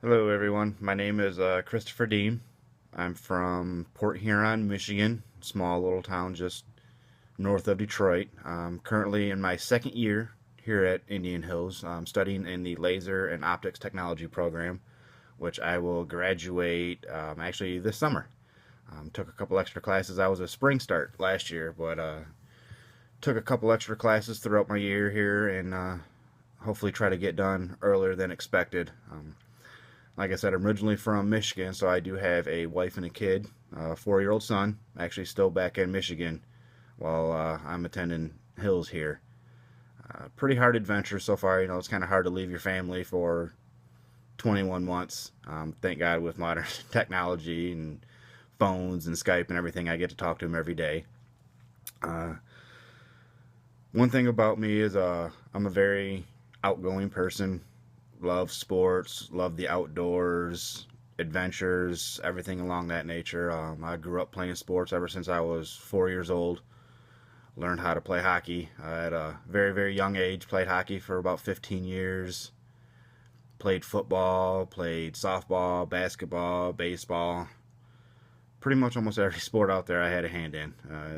Hello, everyone. My name is Christopher Dean. I'm from Port Huron, Michigan, small little town just north of Detroit. I'm currently in my second year here at Indian Hills. I'm studying in the Laser and Optics Technology program, which I will graduate actually this summer. Took a couple extra classes. I was a spring start last year, but took a couple extra classes throughout my year here and hopefully try to get done earlier than expected. Like I said, I'm originally from Michigan, so I do have a wife and a kid, a 4-year-old son, actually still back in Michigan while I'm attending Hills here. Pretty hard adventure so far. It's kind of hard to leave your family for 21 months. Thank God with modern technology and phones and Skype and everything, I get to talk to him every day. Uh, One thing about me is I'm a very outgoing person. Love sports, love the outdoors, adventures, everything along that nature. I grew up playing sports ever since I was 4 years old. Learned how to play hockey at a very, very young age. Played hockey for about 15 years. Played football, played softball, basketball, baseball. Pretty much almost every sport out there I had a hand in.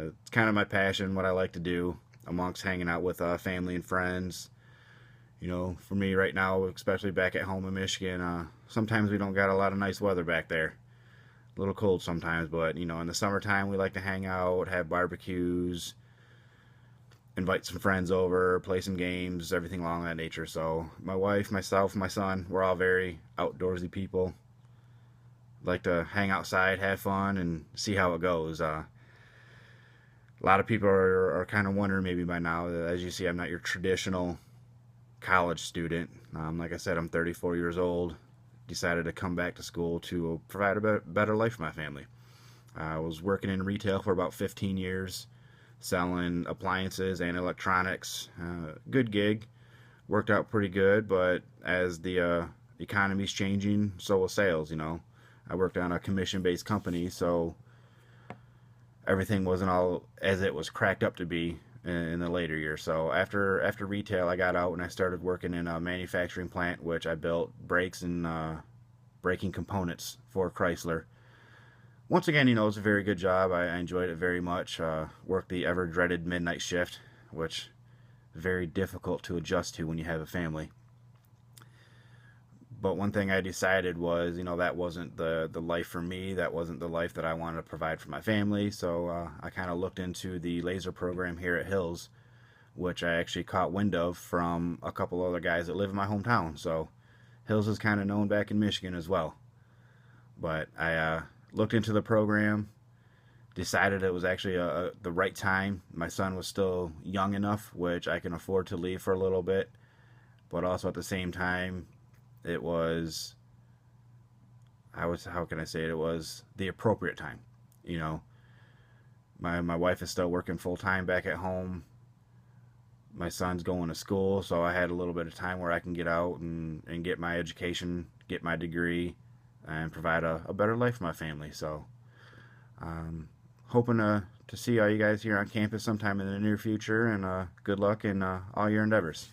It's kind of my passion, what I like to do amongst hanging out with family and friends. For me right now, especially back at home in Michigan, sometimes we don't got a lot of nice weather back there. A little cold sometimes, but in the summertime we like to hang out, have barbecues, invite some friends over, play some games, everything along that nature. So my wife, myself, my son, we're all very outdoorsy people. Like to hang outside, have fun, and see how it goes. A lot of people are kind of wondering maybe by now. As you see, I'm not your traditional college student. Like I said, I'm 34 years old. Decided to come back to school to provide a better life for my family. I was working in retail for about 15 years, selling appliances and electronics. Good gig, worked out pretty good, but as the economy's changing, so will sales. I worked on a commission-based company, so everything wasn't all as it was cracked up to be in the later years. So after retail, I got out and I started working in a manufacturing plant, which I built brakes and braking components for Chrysler. Once again, it was a very good job. I enjoyed it very much. Worked the ever dreaded midnight shift, which is very difficult to adjust to when you have a family. But one thing I decided was, that wasn't the life for me. That wasn't the life that I wanted to provide for my family. So I kind of looked into the laser program here at Hills, which I actually caught wind of from a couple other guys that live in my hometown. So Hills is kind of known back in Michigan as well. But I looked into the program, decided it was actually the right time. My son was still young enough, which I can afford to leave for a little bit, but also at the same time, it was how can I say it? It was the appropriate time. You know, my wife is still working full time back at home. My son's going to school, so I had a little bit of time where I can get out and get my education, get my degree, and provide a better life for my family. So, hoping to see all you guys here on campus sometime in the near future, and good luck in all your endeavors.